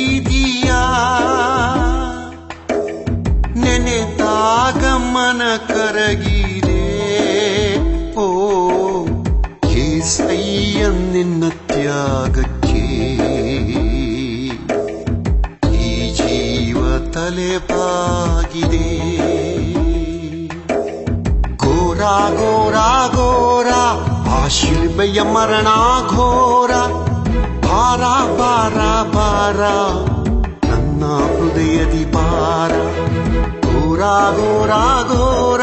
ಪ್ರೀತಿಯ ನೆನೆದಾಗ ಮನ ಕರಗಿದೆ. ಓ ಏಸಯ್ಯ ನಿನ್ನ ತ್ಯಾಗಕ್ಕೆ ಈ ಜೀವ ತಲೆಬಾಗಿದೆ. ಘೋರ ಘೋರ ಘೋರ ಆ ಶಿಲ್ಬೆಯ ಮರಣ ಘೋರ. ಭಾರ ಭಾರ ಭಾರ ನನ್ನ ಹೃದಯದಿ ಭಾರ. ಘೋರ ಘೋರ ಘೋರ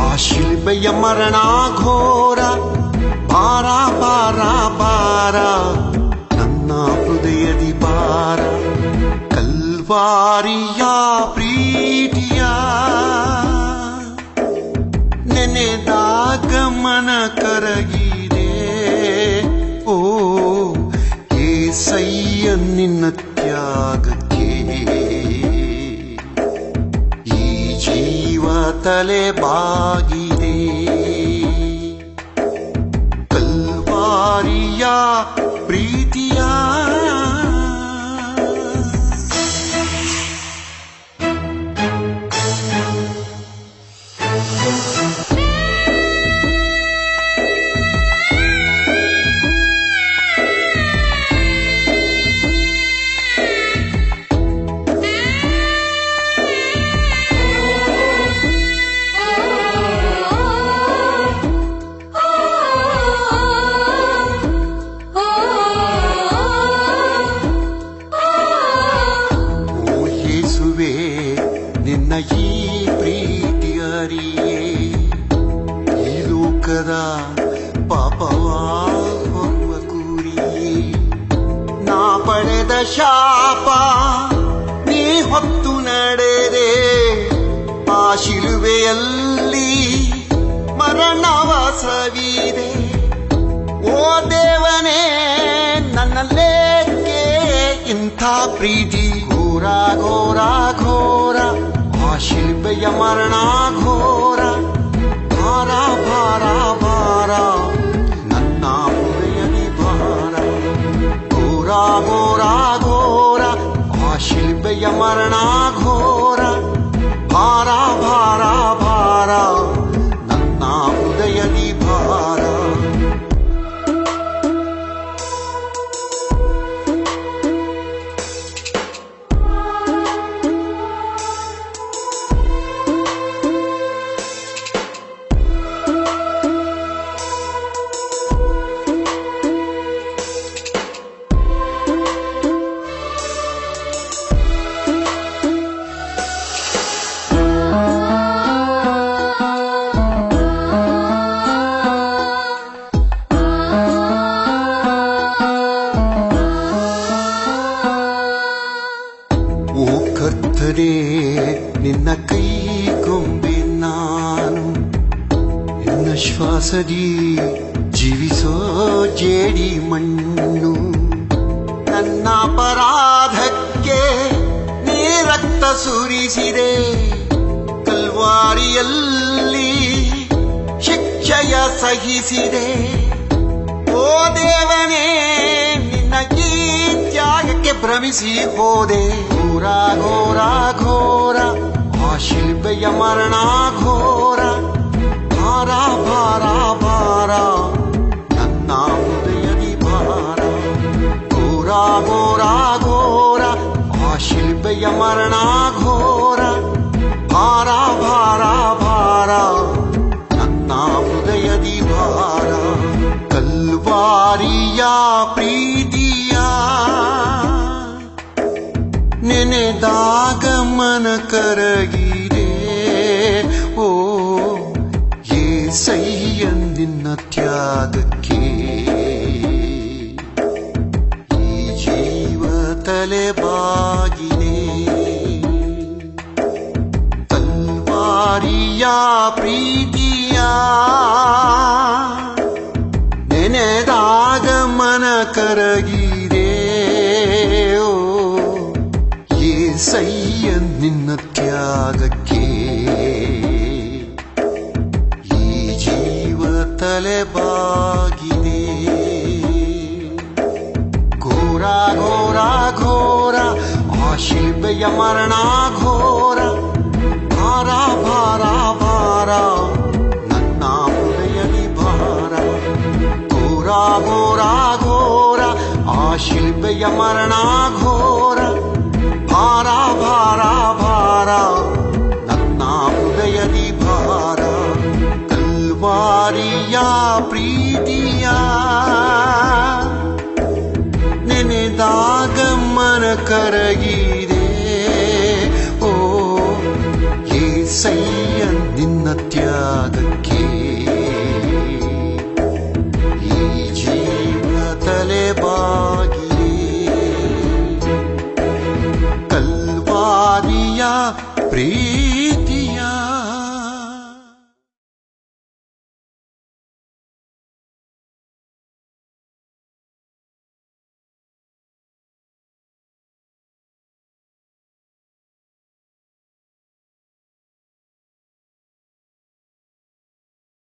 ಆ ಶಿಲ್ಬೆಯ ಮರಣ ಘೋರ. ಭಾರ ಭಾರ ಭಾರ ನನ್ನ ಹೃದಯದಿ ಭಾರ. ಕಲ್ವಾರಿಯ ಪ್ರೀತಿಯ ನೆನೆದಾಗ ಮನ ಕರಗಿದೆ. ಓ ಏಸಯ್ಯ ನಿನ್ನ ತ್ಯಾಗಕ್ಕೆ ಈ ಜೀವ ತಲೆಬಾಗಿದೆ. ಕಲ್ವಾರಿಯ ಪ್ರೀತಿಯ ನಿನ್ನ ಈ ಪ್ರೀತಿ ಅರಿಯೇ ಈ ಲೋಕದ ಪಾಪವ ಹೊರುವ ಕೂರಿಯೇ. ನಾ ಪಡೆದ ಶಾಪ ನೀ ಹೊತ್ತು ನಡೆದೆ. ಆ ಶಿಲುಬೆಯಲ್ಲಿ ಮರಣವ ಸವಿದೆ. ಓ ದೇವನೇ ನನ್ನಲ್ಲೇಕೆ ಇಂಥ ಪ್ರೀತಿ. ಘೋರ ಘೋರ ಘೋರ ಆ ಶಿಲ್ಬೆಯ ಮರಣ ಘೋರ. ಭಾರ ಭಾರ ಭಾರ ನನ್ನ ಹೃದಯದಿ ಭಾರ. ಘೋರ ಘೋರ ಘೋರ ಆ ಶಿಲ್ಬೆಯ ಮರಣ ಘೋರ. ಭಾರ ಭಾರ ಭಾರ ನನ್ನ ಹೃದಯದಿ ಭಾರ. ಓ ಕರ್ತನೇ ನಿನ್ನ ಕೈ ಗೊಂಬೆ ನಾನು. ನಿನ್ನ ಶ್ವಾಸದಿ ಜೀವಿಸೋ ಜೇಡಿ ಮಣ್ಣು. ನನ್ನ ಅಪರಾಧಕ್ಕೆ ನೀ ರಕ್ತ ಸುರಿಸಿದೆ. ಕಲ್ವಾರಿಯಲ್ಲಿ ಶಿಕ್ಷೆಯ ಸಹಿಸಿದೆ. ಓ ದೇವನೇ ನಿನ್ನ ಈ ತ್ಯಾಗಕ್ಕೆ ಭ್ರಮಿಸಿ ಹೋದೆ. ಘೋರ ಘೋರ ಘೋರ ಆ ಶಿಲ್ಬೆಯ ಮರಣ ಘೋರ. ಭಾರ ಭಾರ ಭಾರ ನನ್ನ ಹೃದಯದಿ ಭಾರ. ಘೋರ ಘೋರ ಘೋರ ಆ ಶಿಲ್ಬೆಯ ಮರಣ ಘೋರ. ಭಾರ ಭಾರ ಭಾರ ನನ್ನ ಹೃದಯದಿ ಭಾರ. ಕಲ್ವಾರಿಯ ಪ್ರೀತಿಯ ನೆನೆದಾಗ ಮನ ಕರಗಿದೆ. ಓ ಏಸಯ್ಯ ನಿನ್ನ ತ್ಯಾಗಕ್ಕೆ ಈ ಜೀವ ತಲೆಬಾಗಿದೆ. ಕಲ್ವಾರಿಯ ಪ್ರೀತಿಯ ನೆನೆದಾಗ ಮನ ಕರಗಿದೆ. ಓ ಏಸಯ್ಯ ನಿನ್ನ ತ್ಯಾಗಕ್ಕೆ ಈ ಜೀವ ತಲೆಬಾಗಿದೆ. ಘೋರ ಘೋರ ಘೋರ ಶಿಲ್ಪೆಯ ಮರಣ ಘೋರ ಭಾರ ಭಾರ ಭಾರ ನನ್ನ ಹೃದಯದಿ ಭಾರ ಘೋರ ಘೋರ ಘೋರ ಆ ಶಿಲ್ಪೆಯ ಮರಣ ಘೋರ ಭಾರ ಭಾರ ಭಾರ ನನ್ನ ಹೃದಯದಿ ಭಾರ ಕಲ್ವಾರಿಯ ಪ್ರೀತಿಯ ನೆನೆದಾಗ ಮನ ಕರಗಿದೆ